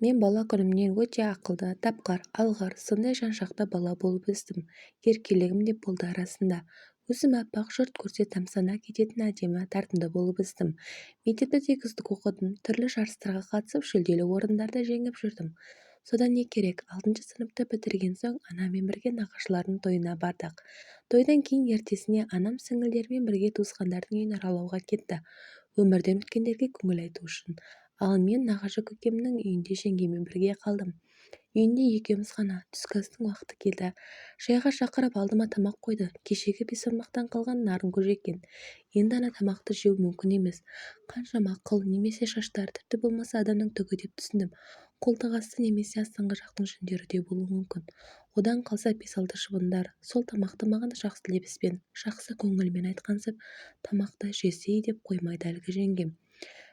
Мен бала күнімнен өте ақылды, тапқыр, алғыр, сондай жан-жақты бала болып өстім. Еркелігім де болды арасында. Өзім аппақ, жұрт көрсе тамсана кететін әдемі, тартымды болып өстім. Мектепте тек үздік оқыдым, түрлі жарыстарға қатысып, жүлделі орындарды жеңіп жүрдім. Содан не керек, 6 сыныпты бітірген соң анаммен бірге нағашылардың тойына бардық. Тойдан кейін ертесіне анам сіңілдерімен бірге туысқандардың үйін аралауға кетті. Өмірден өткендерге көңіл айту үшін. Ал мен нағашы көкемнің үйінде жеңгемен бірге қалдым. Үйінде екеуміз ғана. Түскі астың уақыты келді. Шайға шақырып алдыма тамақ қойды. Кешегі бесырмақтан қалған нарын көже екен. Енді ана тамақты жеу мүмкін емес. Қаншама қыл немесе шаштары тіпті болмаса адамның түгі деп түсіндім. Қолтық асты немесе астыңғы жақтың жүндері де болуы мүмкін. Одан қалса 5-6 шыбындар. Сол тамақты маған жақсы лебізбен, жақсы көңілмен айтқансып, тамақты жесей деп қоймайды әлгі жеңгем.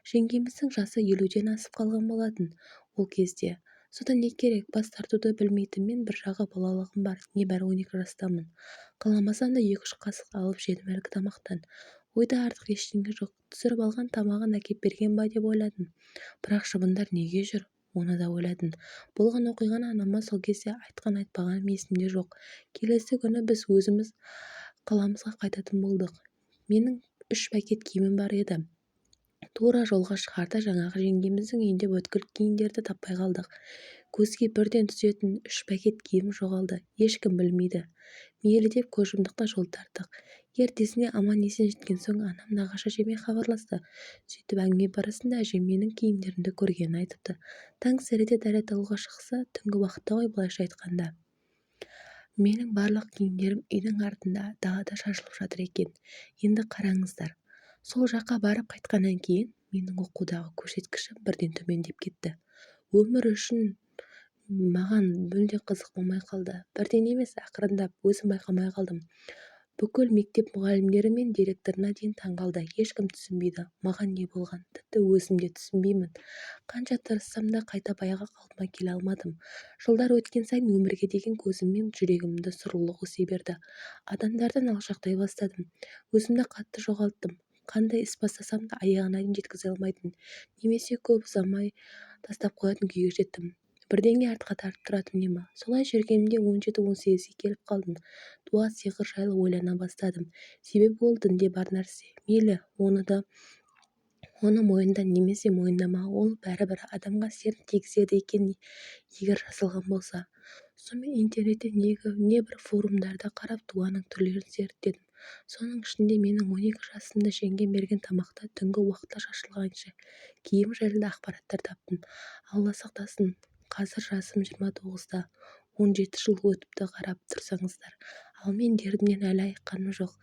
Жеңгеміздің жасы 50-ден асып қалған болатын ол кезде. Содан не керек, бас тартуды білмейтін мен, бір жағы балалығым бар, небәрі 12 жастамын. Қаламасам да 2-3 қасық алып жедім әлгі тамақтан. Ойда артық ештеңе жоқ, түсіріп алған тамағын әкеп берген ба деп ойладым. Бірақ шыбындар неге жүр? Оны да ойладым. Болған оқиғаны анама сол кезде айтқан-айтпағаным есімде жоқ. Келесі күні біз өзіміз қаламызға қайтатын болдық. Менің 3 пакет киімім бар еді. Тура жолға шығарда жаңағы жеңгеміздің үйінде өткір киімдерді таппай қалдық. Көзге бірден түсетін 3 пакет киім жоғалды. Ешкім білмейді. Мейлі деп көз жұмдық та жол тарттық. Ертесіне аман-есен жеткен соң анам нағашы әжеме хабарласты. Сөйтіп әңгіме барысында әжем менің киімдерімді көргенін айтыпты. Таң сәріде дәрет алуға шықса, түнгі уақытта ғой былайша айтқанда. Менің барлық киімдерім үйдің артында далада шашылып жатыр екен. Енді қараңыздар. Сол жаққа барып қайтқаннан кейін менің оқудағы көрсеткішім бірден төмендеп кетті. Өмір үшін маған мүлде қызық болмай қалды. Бірден емес, ақырындап өзім байқамай қалдым. Бүкіл мектеп мұғалімдері мен директорына дейін таңғалды. Ешкім түсінбейді, маған не болған, тіпті өзім де түсінбеймін. Қанша тырыссам да қайта баяғы қалпыма келе алмадым. Жылдар өткен сайын өмірге деген көзім мен жүрегімді сұлулық өсе берді. Адамдардан алшақтай бастадым. Өзімді қатты жоғалттым. Қандай іс бастасам да аяғына дейін жеткізе алмайтын, немесе көп ұзамай тастап қоятын күйге жеттім. Бірдеңе артқа тартып тұратын нема. Солай жүргенімде 17-18-ге келіп қалдым. Дуа сиқыр жайлы ойлана бастадым. Себебі ол дінде бар нәрсе. Мейлі, оны мойында немесе мойындама, ол бәрібір адамға серін тигізеді екен егер жазылған болса. Сонымен интернетте небір форумдарды қарап дуаның түрлерін зерттедім. Соның ішінде менің 12 жасымда жеңгем берген тамақта түнгі уақытта шашылған киім жайлы ақпараттар таптым. Алла сақтасын, қазір жасым 29-да, 17 жыл өтіпті қарап тұрсаңыздар. Ал мен дертімнен әлі айыққаным жоқ.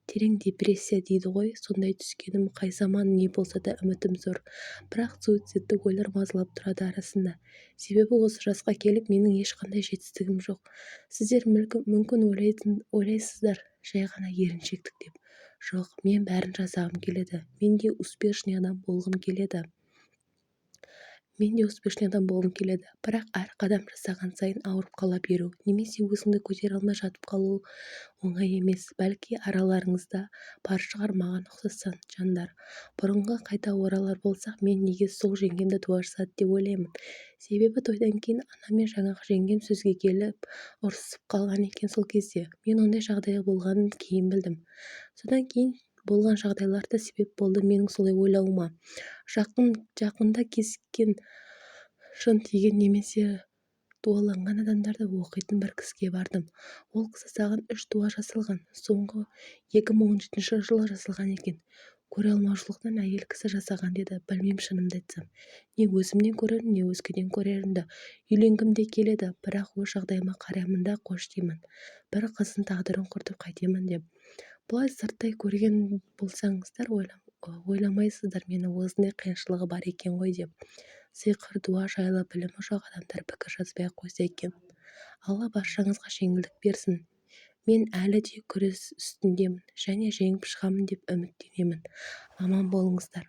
Терең депрессия дейді ғой, сондай түскенім, қай заман не болса да үмітім зор. Бірақ суицидтік ойлар мазалап тұрады арасында. Себебі осы жасқа келіп менің ешқандай жетістігім жоқ. Сіздер мүмкін ойлайсыздар, жай ғана еріншектік деп. Жоқ, мен бәрін жасағым келеді. Мен де успешный адам болғым келеді. Бірақ әр қадам жасаған сайын ауырып қала беру, немесе өзіңді көтере алмай жатып қалу оңай емес. Бәлки араларыңызда бар шығар маған ұқсас жандар. Бұрынғы қайта оралар болсақ, мен неге сол жеңгемді дуа жасады деп ойлаймын. Себебі тойдан кейін анам мен жаңағы жеңгем сөзге келіп ұрысып қалған екен сол кезде. Мен ондай жағдай болғанын кейін білдім. Содан кейін болған жағдайлар да себеп болды менің солай ойлауыма. Жақында кескен шын тиген немесе дуаланған адамдарды оқитын бір кісіге бардым. Ол кісі саған 3 дуа жасалған. Соңғы 2017 жылы жасалған екен. Көре алмаушылықтан әйел кісі жасаған деді. Білмеймін шынымды айтсам. Не өзімнен көрерін, не өзгеден көрерімді. Үйленгім де келеді, бірақ өз жағдайыма қараймын да қош деймін. Бір қыздың тағдырын құртып қайтемін деп. Бұлай сырттай көрген болсаңыздар, ойламайсыздар мені осындай қиыншылығы бар екен ғой деп. Сиқыр, дуа жайлы білімі жоқ адамдар пікір жазбай қойса екен. Алла баршаңызға жеңілдік берсін. Мен әлі де күрес үстіндемін және жеңіп шығамын деп үміттенемін. Аман болыңыздар.